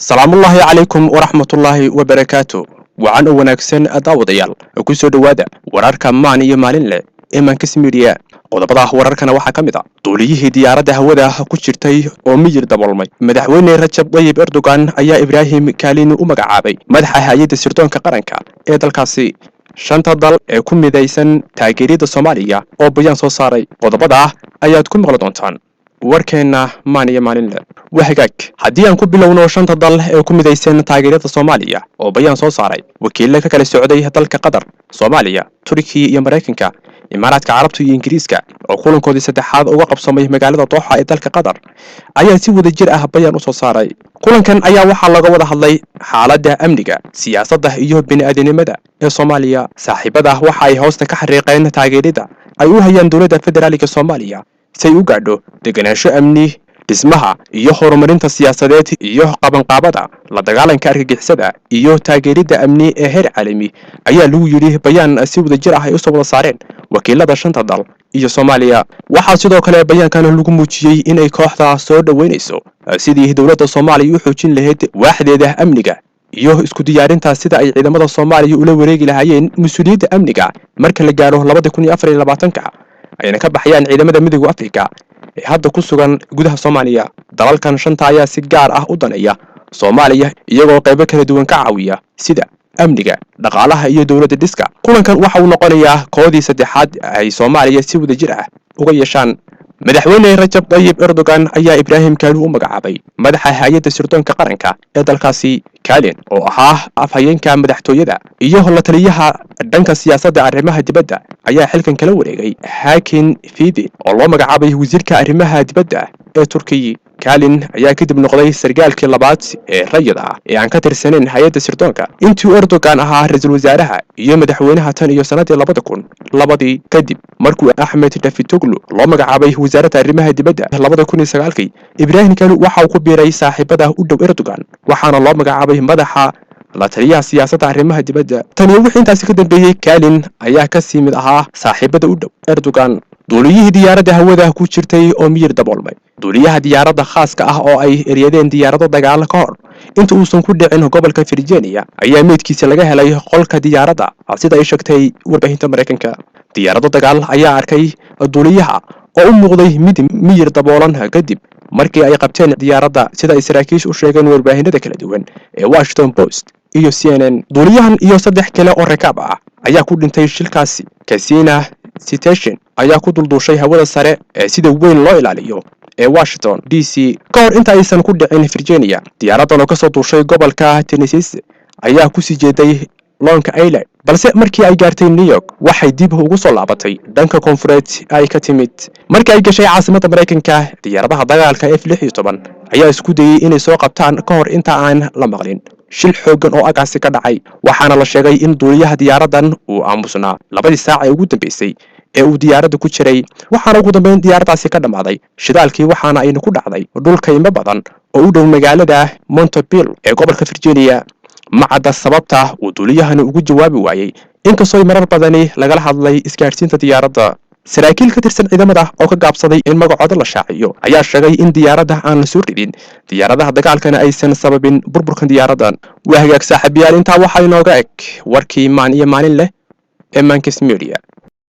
salaamu ullaahi calaykum waraxmatullaahi wabarakaatu. wacan u wanaagsan daawadayaal ku soo dhowaada wararka maan iyo maalin leh ee Mankas Media. qodobada wararkana waxaa ka mid ah duuliyihii diyaaradda hawada ku jirtay oo miyir daboolmay. madaxweyne Rajab Tayyip Erdogan ayaa Ibrahim Kalin u magacaabay madaxa hay'adda sirdoonka qaranka ee dalkaasi. shanta dal ee ku midaysan taageerida Soomaaliya oo bayaan soo saaray. qodobada ayaad ku maqli doontaan warkeena maan iyo maalin leh. wahagaag haddii aan ku bilowno shanta dal ee ku midaysan taageerada Soomaaliya oo bayaan soo saaray. wakiilada ka kala socday dalka Qatar, Soomaaliya, Turkiga iyo Mareykanka, Imaaraadka Carabta iyo Ingiriiska oo kulankoodii saddexaad uga qabsamay magaalada Doha ee dalka Qatar ayaa si wadajir ah bayaan u soo saaray. kulankan ayaa waxaa laga wada hadlay xaaladda amniga, siyaasadda iyo bini'aadanimada ee Soomaaliya. saaxiibada waxa ay hoosta ka xariiqeen taageerida ay u hayaan dowladda federaalka Soomaaliya si ay u gaadho deganaansho amni, dhismaha iyo horumarinta siyaasadeed iyo qabanqaabada la dagaalanka argagixisada iyo taageerida amni ee heer caalami ayaa lagu yidhi bayaan si wadajir ah ay u soo wada saareen wakiilada shanta dal iyo Soomaaliya. waxaa sidoo kale bayaankan lagu muujiyey in ay kooxda soo dhaweynayso sidii dowladda Soomaaliya u xoojin lahayd waaxdeeda amniga iyo isku diyaarinta sida ay ciidamada Soomaaliya ula wareegi lahaayeen mas'uuliyadda amniga marka la gaaro 2024 ayna ka baxayaan ciidamada midowga Afrika ee hadda ku sugan gudaha Soomaaliya. dalalkan shanta ayaa si gaar ah u daneeya Soomaaliya iyagoo qaybo kala duwan ka caawiya sida amniga, dhaqaalaha iyo dawladda dhiska. kulankan waxa uu noqonayaa koodii saddexaad ay Soomaaliya si wadajir ah uga yeeshaan. madaxweyne Rajab Tayyip Erdogan ayaa Ibrahim Kalin u magacaabay madaxa hay'adda sirdoonka qaranka ee dalkaasi. Kalin oo ahaa afhayeenka madaxtooyada iyo la taliyaha dhanka siyaasadda arrimaha dibadda ayaa xilkan kala wareegay Hakan Fidan oo loo magacaabay wasiirka arrimaha dibadda ee Turkiga. Kalin ayaa kadib noqday sargaalkii labaad ee rayidka ah ee aan ka tirsaneyn hay'adda sirdoonka intii Erdogan ahaa ra'iisul wasaaraha iyo madaxweynaha tan iyo sanadii 2002 kadib markuu Ahmed Davutoglu loo magacaabay wasaaradda arrimaha dibadda 2009. Ibrahim Kalin waxa uu ku biiray saaxiibada u dhow Erdogan waxaana loo magacaabay madaxa la taliyaha siyaasadda arrimaha dibadda. tani wixii intaas ka dambeeyay Kalin ayaa ka sii mid ahaa saaxiibada u dhow Erdogan. duuliyihii diyaaradda hawada ku jirtay oo miyir daboolmay. duuliyaha diyaaradda khaaska ah oo ay eryadeen diyaarado dagaal ka hor inta uusan ku dhicin gobolka Virginia ayaa meedkiisa laga helay qolka diyaaradda sida ay sheegtay warbaahinta Mareykanka. diyaarado dagaal ayaa arkay duuliyaha oo u muuqday mid miyir daboolan kadib markii ay qabteen diyaaradda sida ay saraakiishu u sheegeen warbaahinada kala duwan ee Washington Post iyo CNN. duuliyahan iyo saddex kale oo rakaab ah ayaa ku dhintay shilkaasi. Kasina Citation ayaa ku dulduushay hawada sare ee sida weyn loo ilaaliyo ee Washington DC ka hor inta aysan ku dhicin Virginia. diyaaraddan oo ka soo duushay gobolka Tennessee ayaa ku sii jeeday Long Island balse markii ay gaartay New York waxay dib ugu soo laabatay dhanka koonfureed ay ka timid. markii ay gashay caasimadda Mareykanka, diyaaradaha dagaalka F-16 ayaa isku dayay inay soo qabtaan ka hor inta aan la maqlin shil xoogan oo agaasi ka dhacay. waxaana la sheegay in duuliyaha diyaaraddan uu aamusnaa 2 saac ee ugu dambeysay ee uu diyaaradda ku jiray. waxaana ugu dambeyn diyaaraddaasi ka dhamaaday shidaalkii waxaana ayna ku dhacday dhul kaymo badan oo u dhow magaalada Montebello ee gobolka Virginia. ma cadda sababta uu duuliyahani ugu jawaabi waayay inkastoo marar badani lagala hadlay isgaarsiinta diyaaradda. saraakiil ka tirsan ciidamada oo ka gaabsaday in magacooda la shaaciyo ayaa sheegay in diyaaradda aan la soo ridin diyaaradaha dagaalkana aysan sababin burburkan diyaaraddan. waa hagaag saaxiibayaal, intaa waxaa inooga eg warkii maan iyo maalin leh ee Mankas Media.